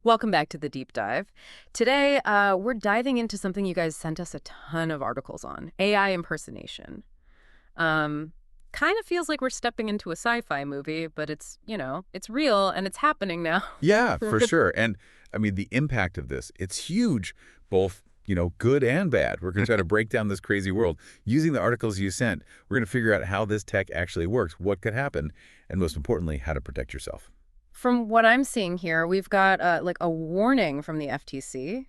Welcome back to the deep dive. Today, we're diving into something you guys sent us a ton of articles on, AI impersonation. Um, Kind of feels like we're stepping into a sci-fi movie, but it's real and it's happening now. Yeah, for sure. And I mean, the impact of this, it's huge, both, good and bad. We're going to try to break down this crazy world. Using the articles you sent, we're going to figure out how this tech actually works, what could happen, and most importantly, how to protect yourself. From what I'm seeing here, we've got like a warning from the FTC,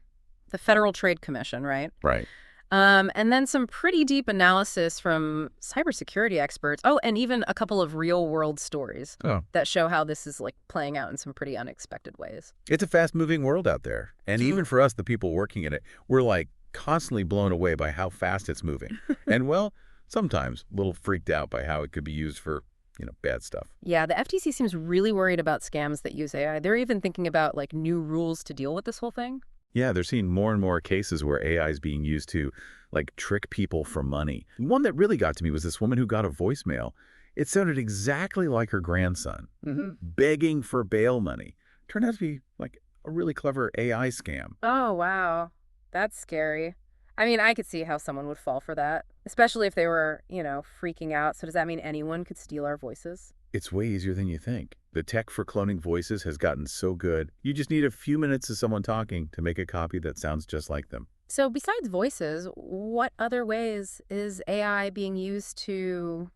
the Federal Trade Commission, right? Right. And then some pretty deep analysis from cybersecurity experts. Oh, and even a couple of real-world stories Oh, that show how this is like playing out in some pretty unexpected ways. it's a fast-moving world out there. And even for us, the people working in it, we're like constantly blown away by how fast it's moving. And well, sometimes a little freaked out by how it could be used for, bad stuff. Yeah, the FTC seems really worried about scams that use AI. They're even thinking about like new rules to deal with this whole thing. Yeah, they're seeing more and more cases where AI is being used to, like, trick people for money. One that really got to me was this woman who got a voicemail. It sounded exactly like her grandson, begging for bail money. Turned out to be, like, a really clever AI scam. Oh, wow. That's scary. I mean, I could see how someone would fall for that, especially if they were, freaking out. So does that mean anyone could steal our voices? It's way easier than you think. The tech for cloning voices has gotten so good, you just need a few minutes of someone talking to make a copy that sounds just like them. So besides voices, what other ways is AI being used to,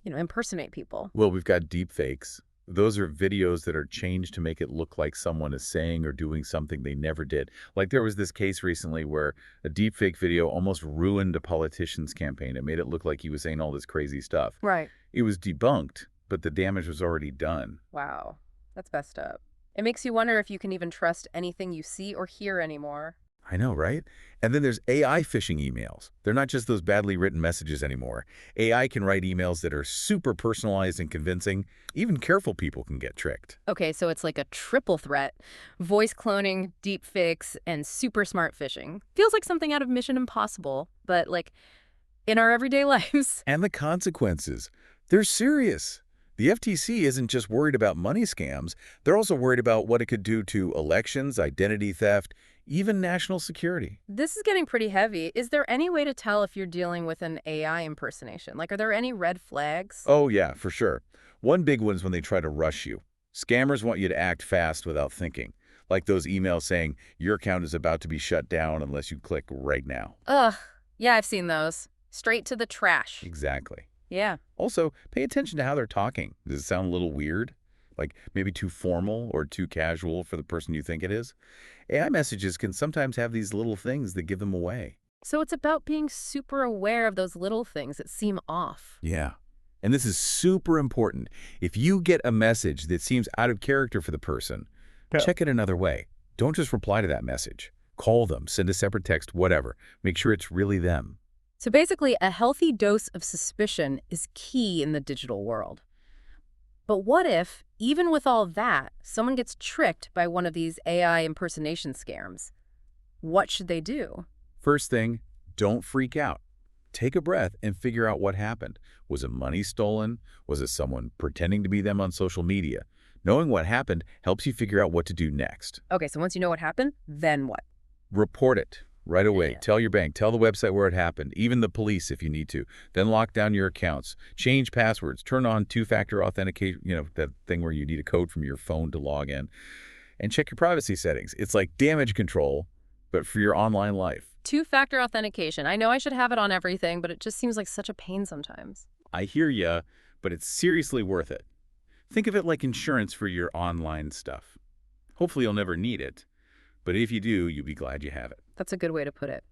impersonate people? Well, we've got deepfakes. Those are videos that are changed to make it look like someone is saying or doing something they never did. Like there was this case recently where a deepfake video almost ruined a politician's campaign. It made it look like he was saying all this crazy stuff. Right. It was debunked, but the damage was already done. Wow. That's messed up. It makes you wonder if you can even trust anything you see or hear anymore. I know, right? And then there's AI phishing emails. They're not just those badly written messages anymore. AI can write emails that are super personalized and convincing. Even careful people can get tricked. Okay, so it's like a triple threat. Voice cloning, deepfakes, and super smart phishing. Feels like something out of Mission Impossible, but like in our everyday lives. And the consequences, they're serious. The FTC isn't just worried about money scams. They're also worried about what it could do to elections, identity theft, even national security. This is getting pretty heavy. Is there any way to tell if you're dealing with an AI impersonation? Like, are there any red flags? Oh, yeah, for sure. One big one is when they try to rush you. Scammers want you to act fast without thinking, like those emails saying your account is about to be shut down unless you click right now. Ugh. Yeah, I've seen those. Straight to the trash. Exactly. Yeah. Also, pay attention to how they're talking. Does it sound a little weird? Like maybe too formal or too casual for the person you think it is? AI messages can sometimes have these little things that give them away. So it's about being super aware of those little things that seem off. Yeah. And this is super important. If you get a message that seems out of character for the person, check it another way. Don't just reply to that message. Call them, send a separate text, whatever. Make sure it's really them. So basically, a healthy dose of suspicion is key in the digital world. But what if, even with all that, someone gets tricked by one of these AI impersonation scams? What should they do? First thing, don't freak out. Take a breath and figure out what happened. Was it money stolen? Was it someone pretending to be them on social media? Knowing what happened helps you figure out what to do next. Okay, so once you know what happened, then what? Report it right away. Yeah. Tell your bank, tell the website where it happened, even the police if you need to. Then lock down your accounts, change passwords, turn on two-factor authentication, that thing where you need a code from your phone to log in, and check your privacy settings. It's like damage control, but for your online life. Two-factor authentication. I know I should have it on everything, but it just seems like such a pain sometimes. I hear ya, but it's seriously worth it. Think of it like insurance for your online stuff. Hopefully you'll never need it, but if you do, you'll be glad you have it. That's a good way to put it.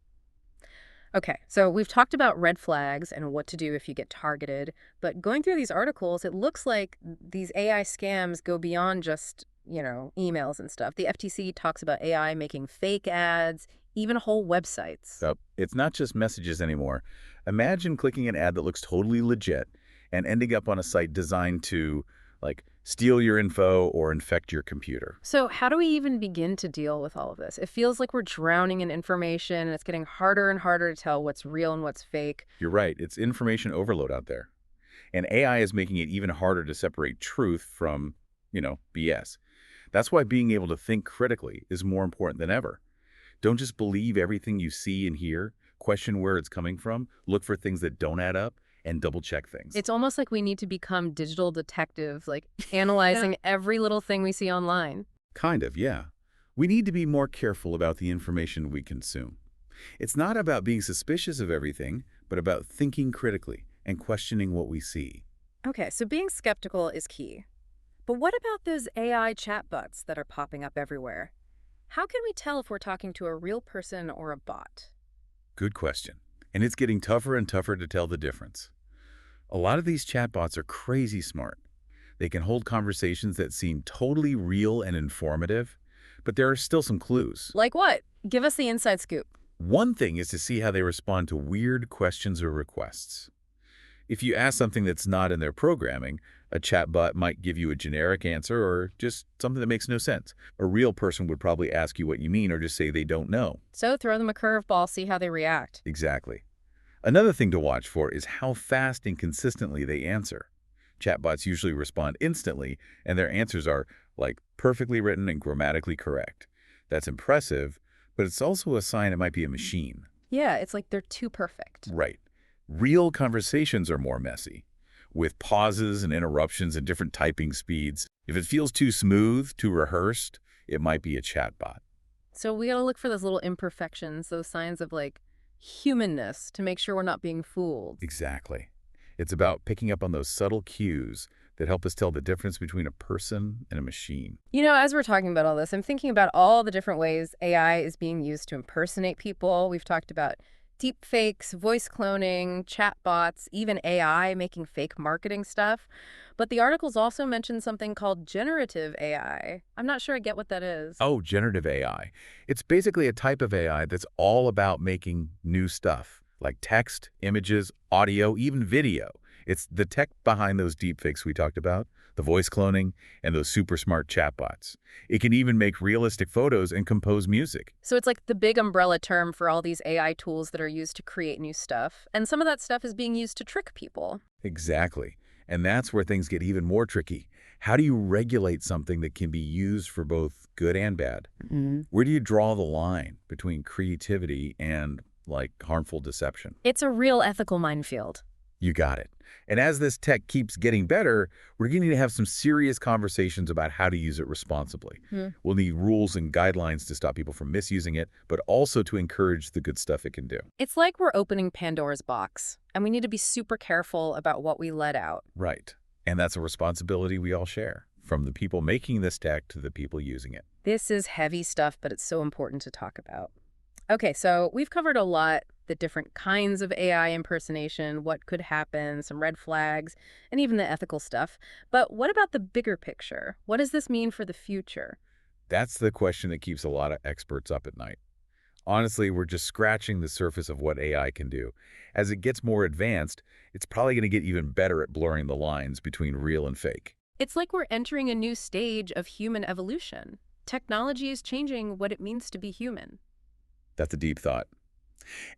Okay, so we've talked about red flags and what to do if you get targeted, but going through these articles, it looks like these AI scams go beyond just, emails and stuff. The FTC talks about AI making fake ads, even whole websites. So it's not just messages anymore. Imagine clicking an ad that looks totally legit and ending up on a site designed to, like, steal your info or infect your computer. So how do we even begin to deal with all of this? It feels like we're drowning in information, and it's getting harder and harder to tell what's real and what's fake. You're right. It's information overload out there. And AI is making it even harder to separate truth from, BS. That's why being able to think critically is more important than ever. Don't just believe everything you see and hear. Question where it's coming from, look for things that don't add up, and double-check things. It's almost like we need to become digital detectives, like Yeah. analyzing every little thing we see online. Kind of, yeah. We need to be more careful about the information we consume. It's not about being suspicious of everything, but about thinking critically and questioning what we see. Okay, so being skeptical is key. But what about those AI chatbots that are popping up everywhere? How can we tell if we're talking to a real person or a bot? Good question. And it's getting tougher and tougher to tell the difference. A lot of these chatbots are crazy smart. They can hold conversations that seem totally real and informative, but there are still some clues. Like what? Give us the inside scoop. One thing is to see how they respond to weird questions or requests. If you ask something that's not in their programming, a chatbot might give you a generic answer or just something that makes no sense. A real person would probably ask you what you mean or just say they don't know. So throw them a curveball, see how they react. Exactly. Another thing to watch for is how fast and consistently they answer. Chatbots usually respond instantly, and their answers are, like, perfectly written and grammatically correct. That's impressive, but it's also a sign it might be a machine. Yeah, it's like they're too perfect. Right. Real conversations are more messy, with pauses and interruptions and different typing speeds. If it feels too smooth, too rehearsed, it might be a chatbot. So we gotta look for those little imperfections, those signs of like humanness to make sure we're not being fooled. Exactly. It's about picking up on those subtle cues that help us tell the difference between a person and a machine. You know, as we're talking about all this, I'm thinking about all the different ways AI is being used to impersonate people. We've talked about deepfakes, voice cloning, chatbots, even AI making fake marketing stuff. But the articles also mentioned something called generative AI. I'm not sure I get what that is. Oh, generative AI. It's basically a type of AI that's all about making new stuff, like text, images, audio, even video. It's the tech behind those deepfakes we talked about, the voice cloning, and those super smart chatbots. It can even make realistic photos and compose music. So it's like the big umbrella term for all these AI tools that are used to create new stuff. And some of that stuff is being used to trick people. Exactly. And that's where things get even more tricky. How do you regulate something that can be used for both good and bad? Where do you draw the line between creativity and, like, harmful deception? It's a real ethical minefield. You got it. And as this tech keeps getting better, we're going to have some serious conversations about how to use it responsibly. We'll need rules and guidelines to stop people from misusing it, but also to encourage the good stuff it can do. It's like we're opening Pandora's box, and we need to be super careful about what we let out. Right. And that's a responsibility we all share, from the people making this tech to the people using it. This is heavy stuff, but it's so important to talk about. Okay, so we've covered a lot, the different kinds of AI impersonation, what could happen, some red flags, and even the ethical stuff. But what about the bigger picture? What does this mean for the future? That's the question that keeps a lot of experts up at night. Honestly, we're just scratching the surface of what AI can do. As it gets more advanced, it's probably going to get even better at blurring the lines between real and fake. It's like we're entering a new stage of human evolution. Technology is changing what it means to be human. That's a deep thought.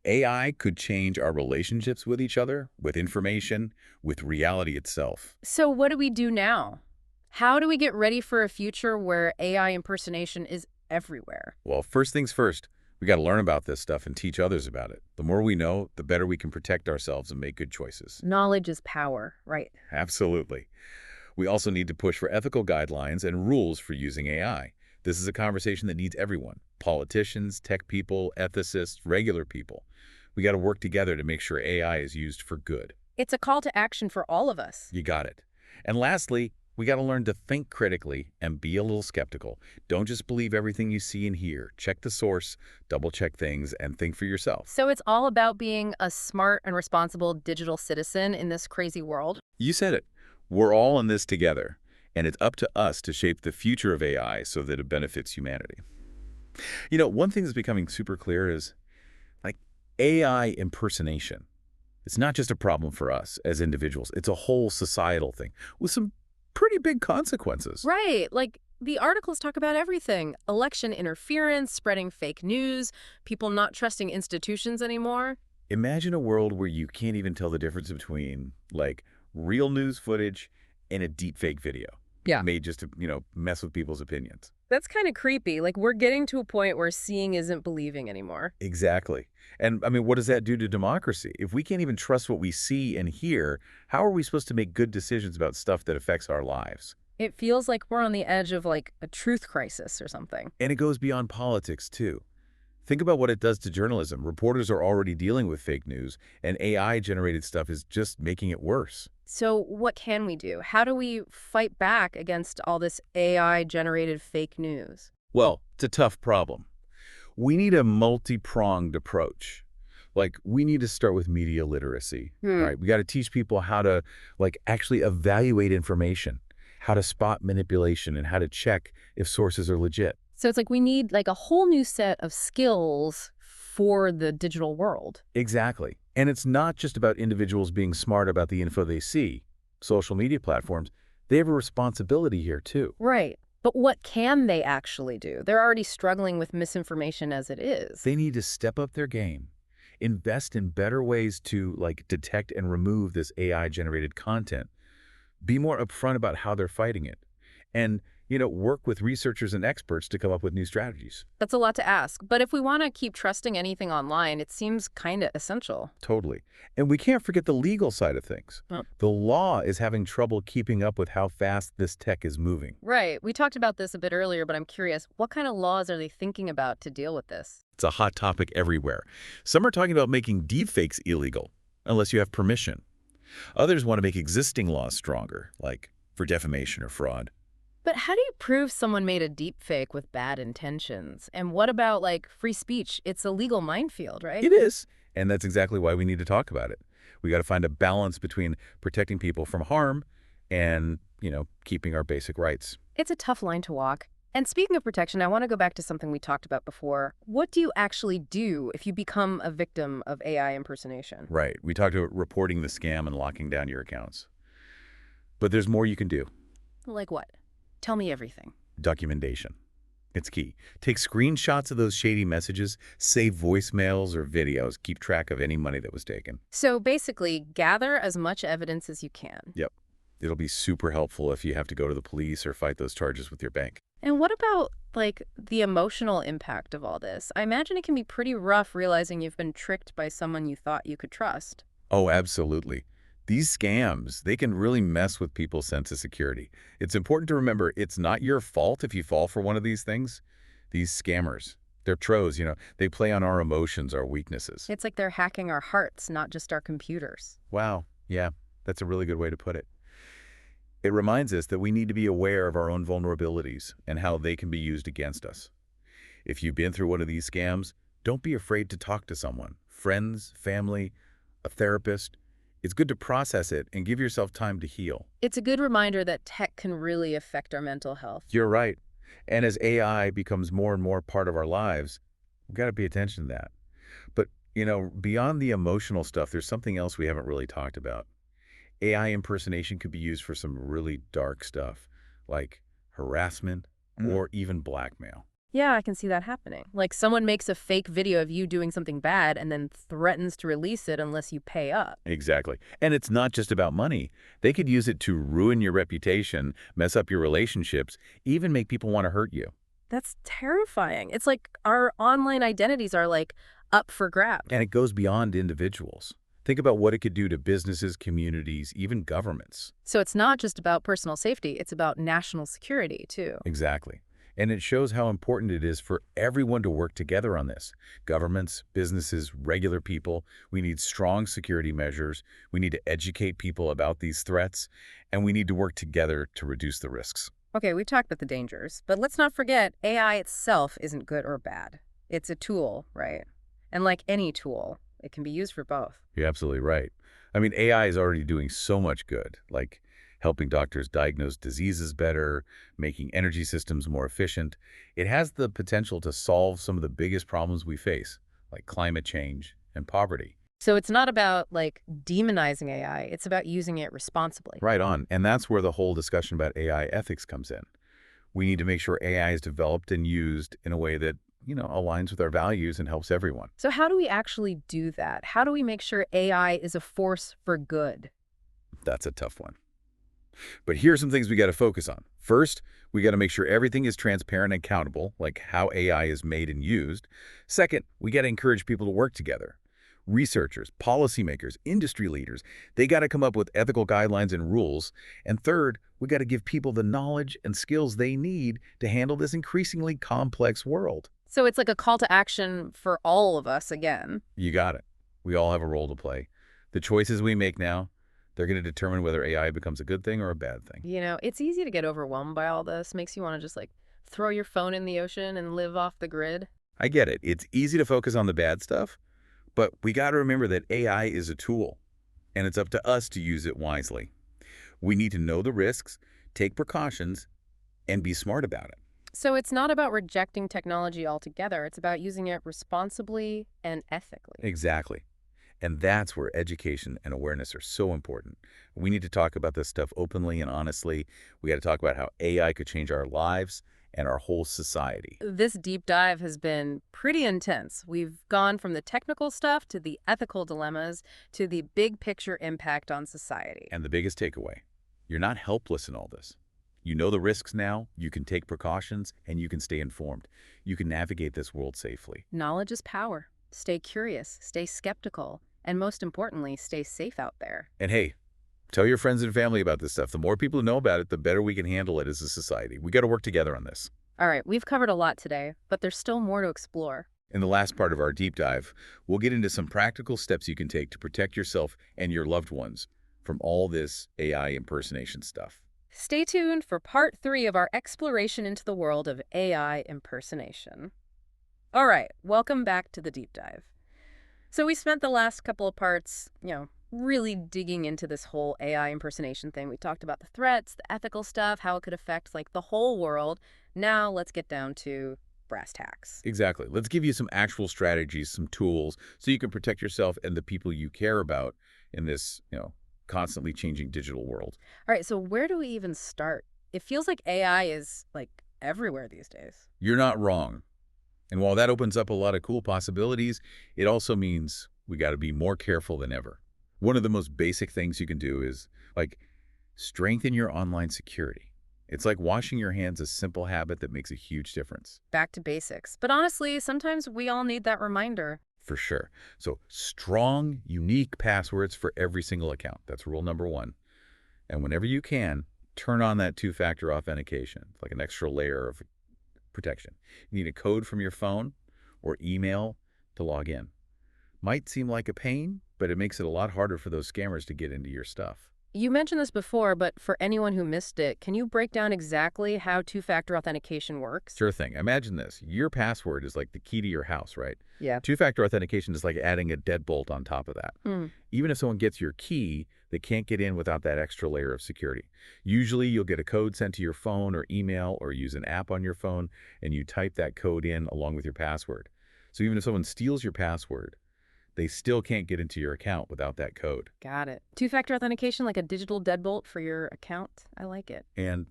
AI could change our relationships with each other, with information, with reality itself. So what do we do now? How do we get ready for a future where AI impersonation is everywhere? Well, first things first, we got to learn about this stuff and teach others about it. The more we know, the better we can protect ourselves and make good choices. Knowledge is power, right? Absolutely. We also need to push for ethical guidelines and rules for using AI. This is a conversation that needs everyone: politicians, tech people, ethicists, regular people. We got to work together to make sure AI is used for good. It's a call to action for all of us. You got it. And lastly, we got to learn to think critically and be a little skeptical. Don't just believe everything you see and hear. Check the source, double-check things, and think for yourself. So it's all about being a smart and responsible digital citizen in this crazy world. You said it. We're all in this together, and it's up to us to shape the future of AI so that it benefits humanity. You know, one thing that's becoming super clear is, like, AI impersonation. It's not just a problem for us as individuals. It's a whole societal thing with some pretty big consequences. Right. Like the articles talk about everything: election interference, spreading fake news, people not trusting institutions anymore. Imagine a world where you can't even tell the difference between, like, real news footage and a deepfake video. Yeah. made just to, mess with people's opinions. That's kind of creepy. Like, we're getting to a point where seeing isn't believing anymore. Exactly. And I mean, what does that do to democracy? If we can't even trust what we see and hear, how are we supposed to make good decisions about stuff that affects our lives? It feels like we're on the edge of, like, a truth crisis or something. And it goes beyond politics, too. Think about what it does to journalism. Reporters are already dealing with fake news, and AI-generated stuff is just making it worse. So what can we do? How do we fight back against all this AI-generated fake news? Well, it's a tough problem. We need a multi-pronged approach. Like, we need to start with media literacy, Hmm. right? We got to teach people how to, actually evaluate information, how to spot manipulation, and how to check if sources are legit. So it's like we need like a whole new set of skills for the digital world. Exactly. And it's not just about individuals being smart about the info they see. Social media platforms, they have a responsibility here, too. Right. But what can they actually do? They're already struggling with misinformation as it is. They need to step up their game, invest in better ways to, detect and remove this AI-generated content, be more upfront about how they're fighting it, and, work with researchers and experts to come up with new strategies. That's a lot to ask. But if we want to keep trusting anything online, it seems kind of essential. Totally. And we can't forget the legal side of things. Huh. The law is having trouble keeping up with how fast this tech is moving. Right. We talked about this a bit earlier, but I'm curious, what kind of laws are they thinking about to deal with this? It's a hot topic everywhere. Some are talking about making deepfakes illegal, unless you have permission. Others want to make existing laws stronger, like for defamation or fraud. But how do you prove someone made a deep fake with bad intentions? And what about, like, free speech? It's a legal minefield, right? It is. And that's exactly why we need to talk about it. We got to find a balance between protecting people from harm and, keeping our basic rights. It's a tough line to walk. And speaking of protection, I want to go back to something we talked about before. What do you actually do if you become a victim of AI impersonation? Right. We talked about reporting the scam and locking down your accounts. But there's more you can do. Like what? Tell me everything. Documentation. It's key. Take screenshots of those shady messages, save voicemails or videos, keep track of any money that was taken. So basically, gather as much evidence as you can. Yep. It'll be super helpful if you have to go to the police or fight those charges with your bank. And what about, like, the emotional impact of all this? I imagine it can be pretty rough realizing you've been tricked by someone you thought you could trust. Oh, absolutely. These scams, they can really mess with people's sense of security. It's important to remember it's not your fault if you fall for one of these things. These scammers, they're pros, they play on our emotions, our weaknesses. It's like they're hacking our hearts, not just our computers. Wow. Yeah, that's a really good way to put it. It reminds us that we need to be aware of our own vulnerabilities and how they can be used against us. If you've been through one of these scams, don't be afraid to talk to someone. Friends, family, a therapist. It's good to process it and give yourself time to heal. It's a good reminder that tech can really affect our mental health. You're right. And as AI becomes more and more part of our lives, we've got to pay attention to that. But, beyond the emotional stuff, there's something else we haven't really talked about. AI impersonation could be used for some really dark stuff, like harassment or even blackmail. Yeah, I can see that happening. Like someone makes a fake video of you doing something bad and then threatens to release it unless you pay up. Exactly. And it's not just about money. They could use it to ruin your reputation, mess up your relationships, even make people want to hurt you. That's terrifying. It's like our online identities are like up for grabs. And it goes beyond individuals. Think about what it could do to businesses, communities, even governments. So it's not just about personal safety, it's about national security too. Exactly. And it shows how important it is for everyone to work together on this. Governments, businesses, regular people. We need strong security measures. We need to educate people about these threats. And we need to work together to reduce the risks. Okay, we've talked about the dangers, but let's not forget AI itself isn't good or bad. It's a tool, right? And like any tool, it can be used for both. You're absolutely right. I mean, AI is already doing so much good, like helping doctors diagnose diseases better, making energy systems more efficient. It has the potential to solve some of the biggest problems we face, like climate change and poverty. So it's not about like demonizing AI, it's about using it responsibly. Right on. And that's where the whole discussion about AI ethics comes in. We need to make sure AI is developed and used in a way that, aligns with our values and helps everyone. So how do we actually do that? How do we make sure AI is a force for good? That's a tough one. But here's some things we got to focus on. First, we got to make sure everything is transparent and accountable, like how AI is made and used. Second, we got to encourage people to work together. Researchers, policymakers, industry leaders, they got to come up with ethical guidelines and rules. And third, we got to give people the knowledge and skills they need to handle this increasingly complex world. So it's like a call to action for all of us again. You got it. We all have a role to play. The choices we make now, they're going to determine whether AI becomes a good thing or a bad thing. It's easy to get overwhelmed by all this. Makes you want to just like throw your phone in the ocean and live off the grid. I get it. It's easy to focus on the bad stuff, but we got to remember that AI is a tool, and it's up to us to use it wisely. We need to know the risks, take precautions, and be smart about it. So it's not about rejecting technology altogether. It's about using it responsibly and ethically. Exactly. And that's where education and awareness are so important. We need to talk about this stuff openly and honestly. We got to talk about how AI could change our lives and our whole society. This deep dive has been pretty intense. We've gone from the technical stuff to the ethical dilemmas to the big picture impact on society. And the biggest takeaway, you're not helpless in all this. You know the risks now, you can take precautions, and you can stay informed. You can navigate this world safely. Knowledge is power. Stay curious, stay skeptical, and most importantly, stay safe out there. And hey, tell your friends and family about this stuff. The more people who know about it, the better we can handle it as a society. We got to work together on this. All right, we've covered a lot today, but there's still more to explore. In the last part of our deep dive, we'll get into some practical steps you can take to protect yourself and your loved ones from all this AI impersonation stuff. Stay tuned for part 3 of our exploration into the world of AI impersonation. All right, welcome back to the deep dive. So we spent the last couple of parts, really digging into this whole AI impersonation thing. We talked about the threats, the ethical stuff, how it could affect like the whole world. Now let's get down to brass tacks. Exactly. Let's give you some actual strategies, some tools, so you can protect yourself and the people you care about in this, constantly changing digital world. All right, so where do we even start? It feels like AI is like everywhere these days. You're not wrong. And while that opens up a lot of cool possibilities, it also means we got to be more careful than ever. One of the most basic things you can do is, strengthen your online security. It's like washing your hands, a simple habit that makes a huge difference. Back to basics. But honestly, sometimes we all need that reminder. For sure. So strong, unique passwords for every single account. That's rule number 1. And whenever you can, turn on that two-factor authentication. It's like an extra layer of protection. You need a code from your phone or email to log in. Might seem like a pain, but it makes it a lot harder for those scammers to get into your stuff. You mentioned this before, but for anyone who missed it, can you break down exactly how two-factor authentication works? Sure thing. Imagine this. Your password is like the key to your house, right? Yeah. Two-factor authentication is like adding a deadbolt on top of that. Even if someone gets your key, they can't get in without that extra layer of security. Usually you'll get a code sent to your phone or email or use an app on your phone, and you type that code in along with your password. So even if someone steals your password, they still can't get into your account without that code. Got it. Two-factor authentication, like a digital deadbolt for your account. I like it. And,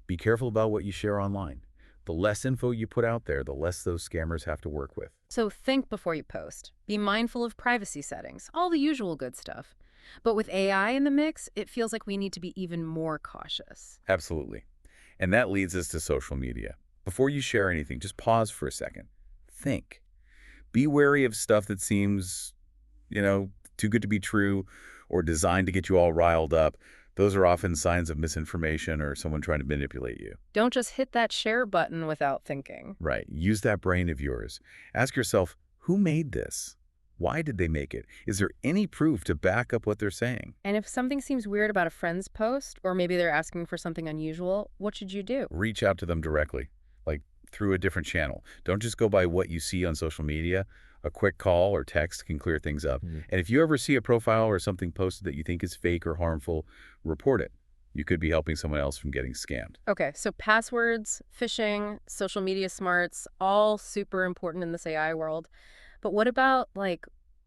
be careful about what you share online. The less info you put out there, the less those scammers have to work with. So think before you post. Be mindful of privacy settings, all the usual good stuff. But with AI in the mix, it feels like we need to be even more cautious. Absolutely. And that leads us to social media. Before you share anything, just pause for a second. Think. Be wary of stuff that seems, too good to be true or designed to get you all riled up. Those are often signs of misinformation or someone trying to manipulate you. Don't just hit that share button without thinking. Right. Use that brain of yours. Ask yourself, who made this? Why did they make it? Is there any proof to back up what they're saying? And if something seems weird about a friend's post, or maybe they're asking for something unusual, what should you do? Reach out to them directly, through a different channel. Don't just go by what you see on social media. A quick call or text can clear things up. And if you ever see a profile or something posted that you think is fake or harmful, report it. You could be helping someone else from getting scammed. Okay, so passwords, phishing, social media smarts, all super important in this AI world. But what about,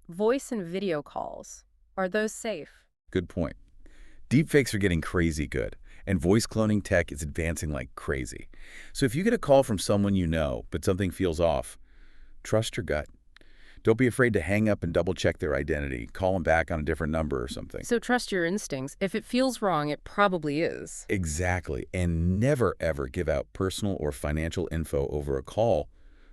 voice and video calls? Are those safe? Good point. Deepfakes are getting crazy good, and voice cloning tech is advancing like crazy. So if you get a call from someone you know, but something feels off, trust your gut. Don't be afraid to hang up and double-check their identity. Call them back on a different number or something. So trust your instincts. If it feels wrong, it probably is. Exactly. And never, ever give out personal or financial info over a call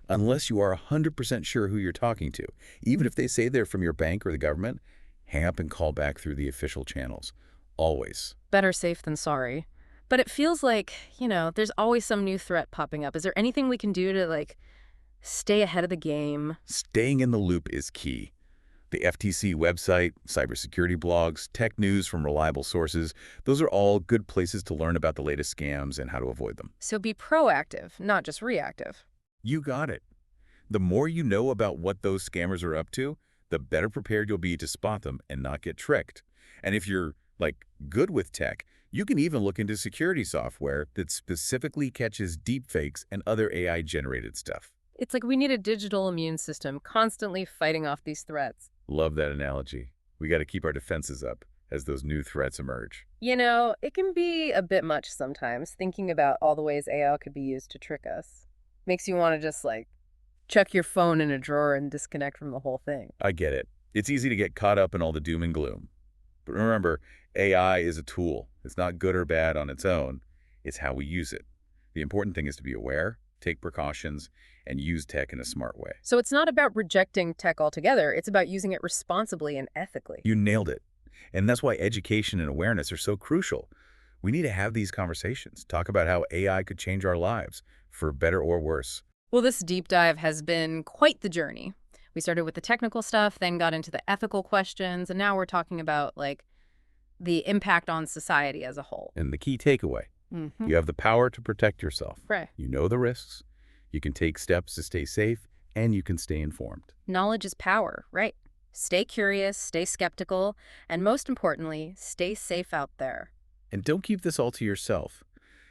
unless you are 100% sure who you're talking to. Even if they say they're from your bank or the government, hang up and call back through the official channels. Always. Better safe than sorry. But it feels like, there's always some new threat popping up. Is there anything we can do to, stay ahead of the game? Staying in the loop is key. The FTC website, cybersecurity blogs, tech news from reliable sources, those are all good places to learn about the latest scams and how to avoid them. So be proactive, not just reactive. You got it. The more you know about what those scammers are up to, the better prepared you'll be to spot them and not get tricked. And if you're, good with tech, you can even look into security software that specifically catches deepfakes and other AI-generated stuff. It's like we need a digital immune system constantly fighting off these threats. Love that analogy. We got to keep our defenses up as those new threats emerge. It can be a bit much sometimes, thinking about all the ways AI could be used to trick us. Makes you want to just, check your phone in a drawer and disconnect from the whole thing. I get it. It's easy to get caught up in all the doom and gloom. But remember, AI is a tool. It's not good or bad on its own. It's how we use it. The important thing is to be aware, take precautions, and use tech in a smart way. So it's not about rejecting tech altogether. It's about using it responsibly and ethically. You nailed it. And that's why education and awareness are so crucial. We need to have these conversations, talk about how AI could change our lives, for better or worse. Well, this deep dive has been quite the journey. We started with the technical stuff, then got into the ethical questions, and now we're talking about, the impact on society as a whole. And the key takeaway, you have the power to protect yourself. Right. You know the risks, you can take steps to stay safe, and you can stay informed. Knowledge is power, right? Stay curious, stay skeptical, and most importantly, stay safe out there. And don't keep this all to yourself.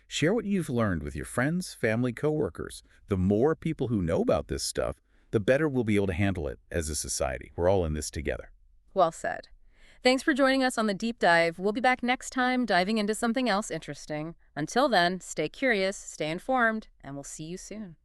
Share what you've learned with your friends, family, coworkers. The more people who know about this stuff, the better we'll be able to handle it as a society. We're all in this together. Well said. Thanks for joining us on the deep dive. We'll be back next time diving into something else interesting. Until then, stay curious, stay informed, and we'll see you soon.